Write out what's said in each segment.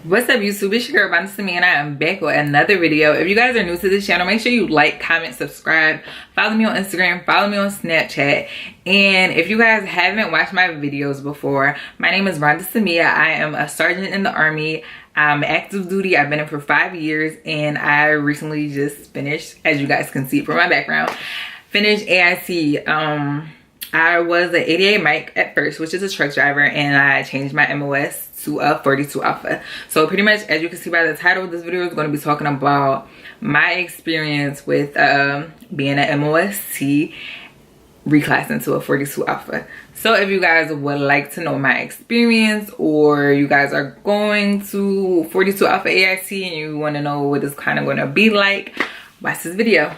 What's up, YouTube? It's your girl Untitled and I am back with another video. If you guys are new to this channel, make sure you like, comment, subscribe, follow me on Instagram, follow me on Snapchat. And if you guys haven't watched my videos before, my name is Rhonda Samia. I am a sergeant in the Army. I'm active duty. I've been in for 5 years, and I recently just finished, as you guys can see from my background, finished AIT. I was an 88 mic at first, which is a truck driver, and I changed my MOS to a 42 Alpha. So pretty much, as you can see by the title of this video, is going to be talking about my experience with being an MOST reclassed into a 42 Alpha. So if you guys would like to know my experience, or you guys are going to 42 Alpha AIT and you want to know what it's kind of going to be like, watch this video.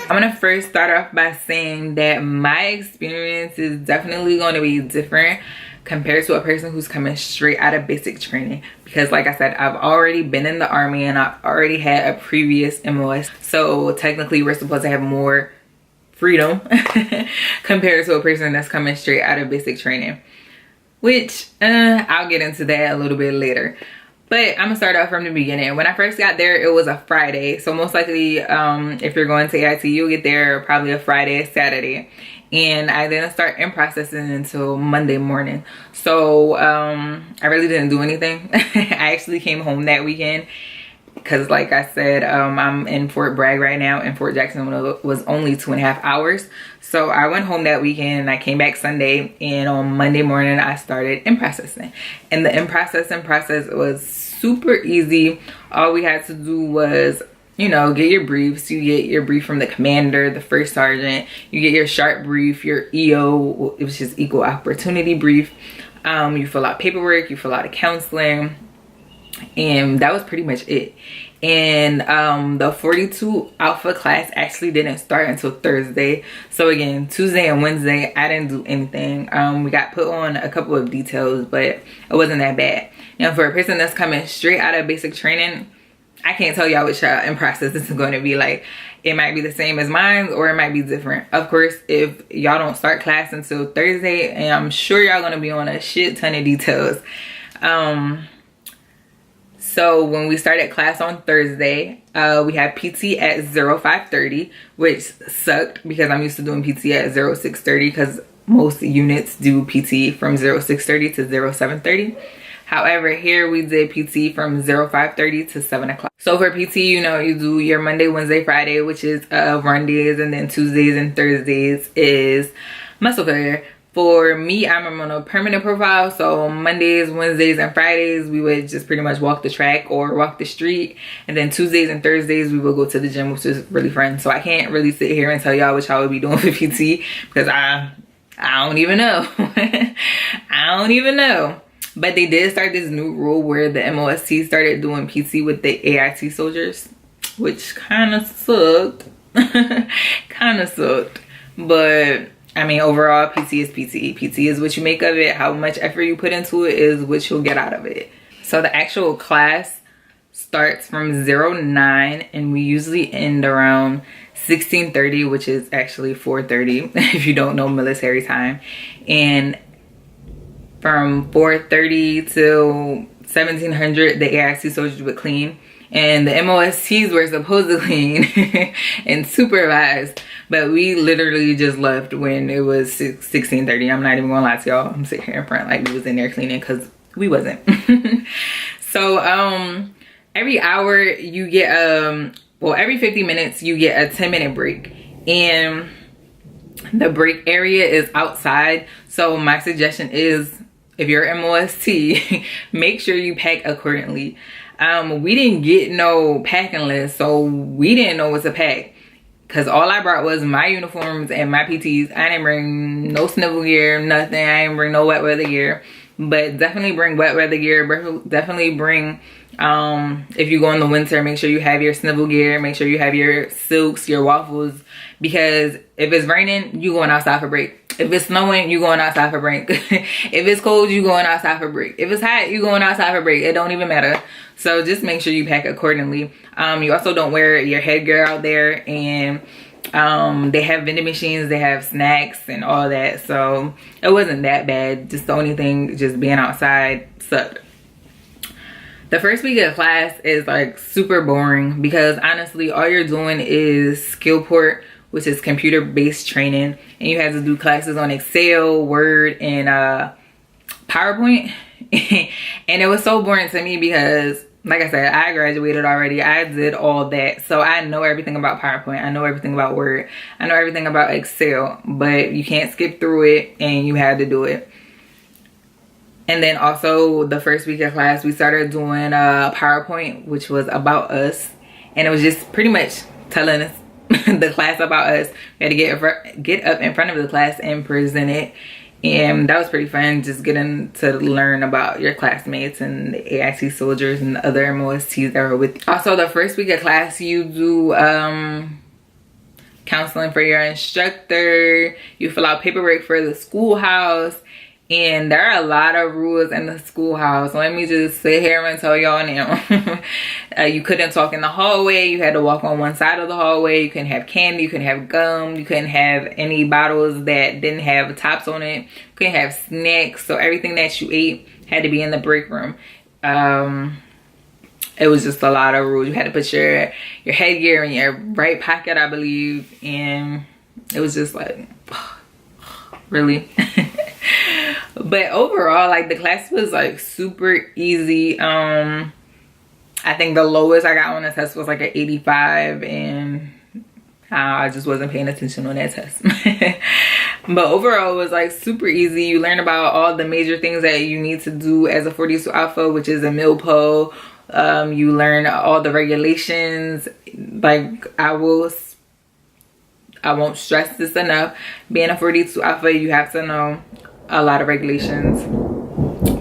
I'm gonna first start off by saying that my experience is definitely going to be different compared to a person who's coming straight out of basic training, because like I said, I've already been in the Army and I've already had a previous MOS, so technically we're supposed to have more freedom compared to a person that's coming straight out of basic training, which I'll get into that a little bit later. But I'm gonna start off from the beginning. When I first got there, it was a Friday. So most likely, if you're going to AIT, you'll get there probably a Friday, Saturday. And I didn't start in processing until Monday morning. So I really didn't do anything. I actually came home that weekend because, like I said, I'm in Fort Bragg right now, and Fort Jackson was only 2.5 hours. So I went home that weekend and I came back Sunday, and on Monday morning I started in processing. And the in processing process was super easy. All we had to do was, you know, get your briefs. You get your brief from the commander, the first sergeant. You get your sharp brief, your EO, it was just equal opportunity brief. You fill out paperwork, you fill out a counseling, and that was pretty much it. And the 42 Alpha class actually didn't start until Thursday. So again, Tuesday and Wednesday I didn't do anything. We got put on a couple of details, but it wasn't that bad. Now for a person that's coming straight out of basic training, I can't tell y'all what y'all in process this is going to be like. It might be the same as mine, or it might be different. Of course, if y'all don't start class until Thursday, and I'm sure y'all gonna be on a shit ton of details. So when we started class on Thursday, we had PT at 05:30, which sucked because I'm used to doing PT at 06:30, because most units do PT from 06:30 to 07:30. However, here we did PT from 05:30 to 7 o'clock. So for PT, you know, you do your Monday, Wednesday, Friday, which is run days, and then Tuesdays and Thursdays is muscle failure. For me, I'm on a permanent profile, so Mondays, Wednesdays, and Fridays, we would just pretty much walk the track or walk the street. And then Tuesdays and Thursdays, we will go to the gym, which is really fun. So I can't really sit here and tell y'all what y'all would be doing for PT, because I don't even know. I don't even know. But they did start this new rule where the MOST started doing PT with the AIT soldiers, which kind of sucked. Kind of sucked. But I mean, overall, PT is PT. PT is what you make of it. How much effort you put into it is what you'll get out of it. So the actual class starts from 09, and we usually end around 16:30, which is actually 4:30 if you don't know military time. And from 4:30 till 1700, the AIT soldiers would clean, and the MOSTs were supposed to clean and supervise, but we literally just left when it was 16:30. I'm not even gonna lie to y'all. I'm sitting here in front like we was in there cleaning, because we wasn't. So every hour you get well, every 50 minutes you get a 10-minute break, and the break area is outside. So my suggestion is, if you're MOST, make sure you pack accordingly. We didn't get no packing list, so we didn't know what to pack, because all I brought was my uniforms and my PTs. I didn't bring no snivel gear, nothing. I didn't bring no wet weather gear, but definitely bring wet weather gear. Definitely bring If you go in the winter, make sure you have your snivel gear, make sure you have your silks, your waffles, because if it's raining, you going outside for break. If it's snowing, you going outside for break. If it's cold, you going outside for break. If it's hot, you going outside for break. It don't even matter. So just make sure you pack accordingly. You also don't wear your headgear out there, and they have vending machines, they have snacks and all that, so it wasn't that bad. Just the only thing, just being outside sucked. The first week of class is like super boring because honestly all you're doing is Skillport, which is computer-based training, and you have to do classes on Excel, Word, and PowerPoint. And it was so boring to me because, like I said, I graduated already. I did all that, so I know everything about PowerPoint, I know everything about Word, I know everything about Excel, but you can't skip through it and you had to do it. And then also the first week of class, we started doing PowerPoint, which was about us, and it was just pretty much telling us the class about us. We had to get up in front of the class and present it, and that was pretty fun, just getting to learn about your classmates and the AIT soldiers and the other MOSTs that were with you. Also, the first week of class, you do counseling for your instructor, you fill out paperwork for the schoolhouse, and there are a lot of rules in the schoolhouse. Let me just sit here and tell y'all now. You couldn't talk in the hallway. You had to walk on one side of the hallway. You couldn't have candy. You couldn't have gum. You couldn't have any bottles that didn't have tops on it. You couldn't have snacks. So everything that you ate had to be in the break room. It was just a lot of rules. You had to put your headgear in your right pocket, I believe. And it was just like, really? But overall, like, the class was like super easy. I think the lowest I got on the test was like an 85, and I just wasn't paying attention on that test. But overall, it was like super easy. You learn about all the major things that you need to do as a 42 Alpha, which is a milpo. You learn all the regulations. Like, I won't stress this enough. Being a 42 Alpha, you have to know a lot of regulations,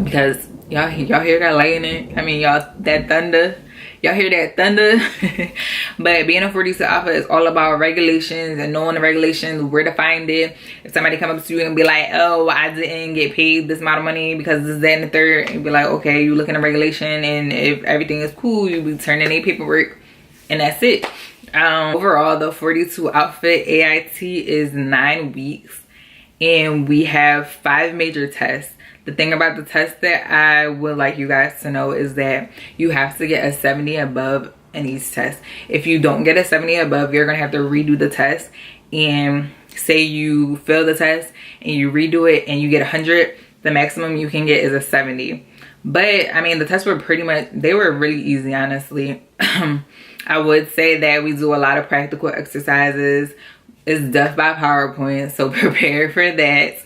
because y'all hear that lightning? I mean, y'all, that thunder. Y'all hear that thunder? But being a 42 Alpha is all about regulations and knowing the regulations, where to find it. If somebody come up to you and be like, oh, I didn't get paid this amount of money because this, that, and the third, and be like, okay, you look in the regulation, and if everything is cool, you be turning a paperwork, and that's it. Overall, the 42 Outfit AIT is 9 weeks, and we have 5 major tests. The thing about the test that I would like you guys to know is that you have to get a 70 above in each test. If you don't get a 70 above, you're gonna have to redo the test. And say you fail the test and you redo it and you get 100, the maximum you can get is a 70. But I mean, the tests were pretty much, they were really easy, honestly. I would say that we do a lot of practical exercises. It's done by PowerPoint, so prepare for that.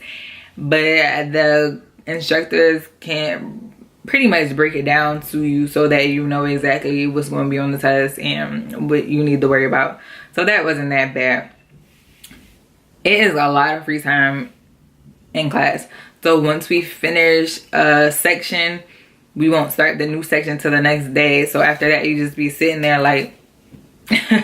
But the instructors can pretty much break it down to you so that you know exactly what's going to be on the test and what you need to worry about. So that wasn't that bad. It is a lot of free time in class. So once we finish a section, we won't start the new section till the next day. So after that, you just be sitting there like,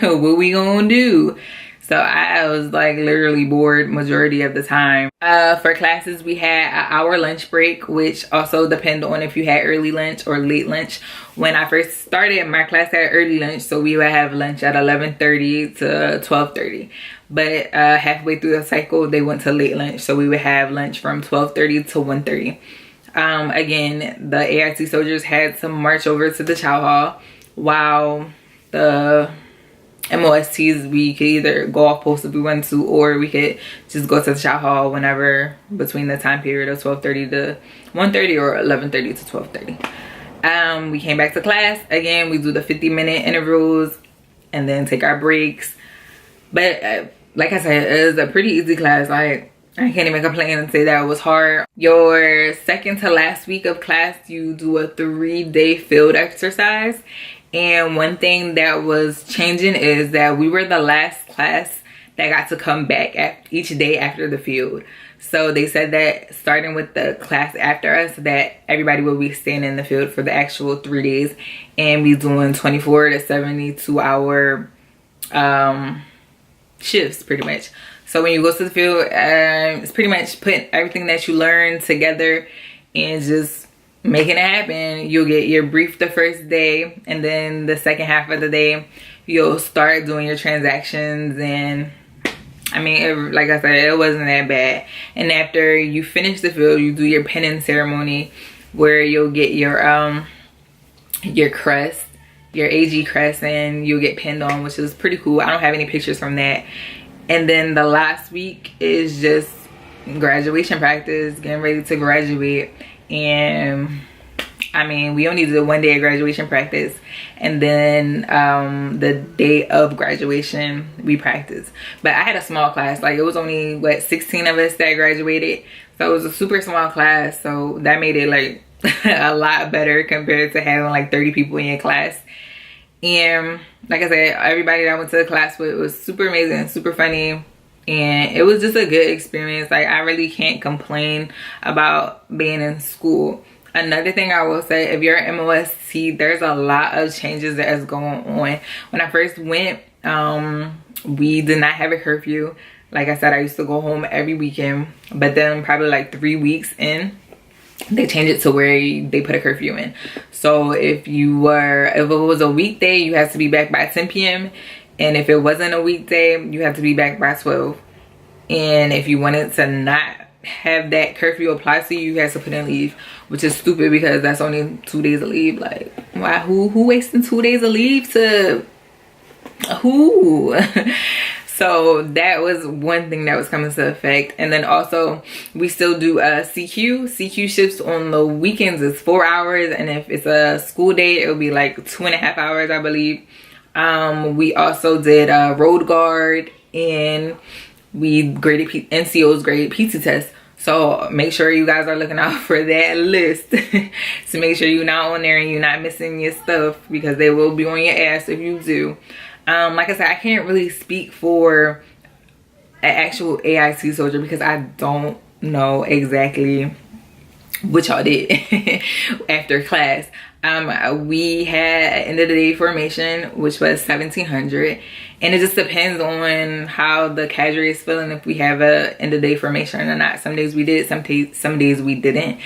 what we gonna do? So I was like literally bored majority of the time. For classes, we had an hour lunch break, which also depend on if you had early lunch or late lunch. When I first started, my class had early lunch, so we would have lunch at 11:30 to 12:30. But halfway through the cycle, they went to late lunch, so we would have lunch from 12:30 to 1:30. Again, the AIT soldiers had to march over to the chow hall, while the MOSTs, we could either go off post if we want to, or we could just go to the chow hall whenever between the time period of 12:30 to 1:30 or 11:30 to 12:30. We came back to class. Again, we do the 50-minute intervals and then take our breaks. But like I said, it was a pretty easy class. Like, I can't even complain and say that it was hard. Your second to last week of class, you do a 3-day field exercise. And one thing that was changing is that we were the last class that got to come back each day after the field. So they said that starting with the class after us, that everybody will be staying in the field for the actual 3 days and be doing 24 to 72 hour shifts pretty much. So when you go to the field, it's pretty much putting everything that you learn together and just making it happen. You'll get your brief the first day, and then the second half of the day you'll start doing your transactions. And I mean, like I said, it wasn't that bad. And after you finish the field, you do your pinning ceremony where you'll get your crest, your AG crest, and you'll get pinned on, which is pretty cool. I don't have any pictures from that. And then the last week is just graduation practice, getting ready to graduate. And I mean, we only did 1 day of graduation practice, and then the day of graduation we practiced. But I had a small class, like it was only what, 16 of us that graduated, so it was a super small class. So that made it like a lot better compared to having like 30 people in your class. And like I said, everybody that I went to the class with was super amazing, super funny, and it was just a good experience. Like, I really can't complain about being in school. Another thing I will say, if you're at MOST, there's a lot of changes that is going on. When I first went, we did not have a curfew. Like I said, I used to go home every weekend, but then probably like 3 weeks in, they changed it to where they put a curfew in. So if it was a weekday, you have to be back by 10 p.m. And if it wasn't a weekday, you have to be back by 12. And if you wanted to not have that curfew apply to you, you have to put in leave, which is stupid because that's only 2 days of leave. Like, why? Who wasting 2 days of leave to who? So that was one thing that was coming to effect. And then also, we still do CQ shifts on the weekends is 4 hours, and if it's a school day, it'll be like 2.5 hours, I believe. We also did road guard, and we graded NCOs graded PT tests. So make sure you guys are looking out for that list to make sure you're not on there and you're not missing your stuff, because they will be on your ass if you do. Like I said, I can't really speak for an actual AIT soldier because I don't know exactly what y'all did after class. We had an end of the day formation, which was 1700, and it just depends on how the cadre is feeling, if we have a end of day formation or not. Some days we did, some days we didn't.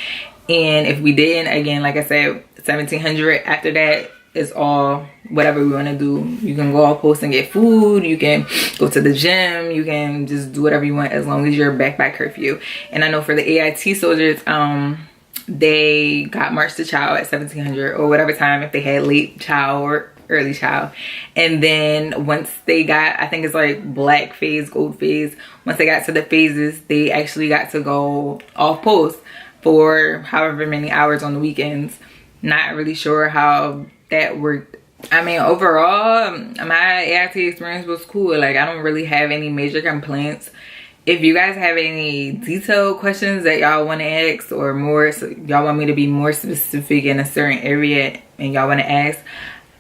And if we didn't, again, like I said, 1700. After that, it's all whatever we want to do. You can go off post and get food, you can go to the gym, you can just do whatever you want as long as you're back by curfew. And I know for the AIT soldiers, they got marched to chow at 1700 or whatever time, if they had late chow or early chow. And then once they got, I think it's like black phase, gold phase, once they got to the phases, they actually got to go off post for however many hours on the weekends. Not really sure how that worked. I mean, overall, my AIT experience was cool. Like, I don't really have any major complaints. If you guys have any detailed questions that y'all want to ask, or more, so y'all want me to be more specific in a certain area and y'all want to ask,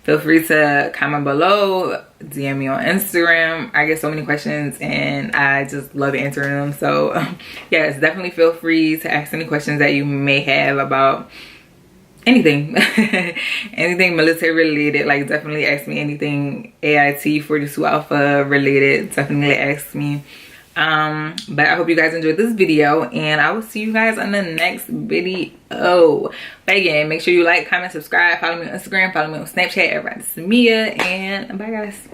feel free to comment below, DM me on Instagram. I get so many questions and I just love answering them. So yes, definitely feel free to ask any questions that you may have about anything. Anything military related. Like, definitely ask me anything AIT 42 Alpha related. Definitely ask me. But I hope you guys enjoyed this video, and I will see you guys on the next video. But again, make sure you like, comment, subscribe, follow me on Instagram, follow me on Snapchat. Everybody's Mia, and bye guys.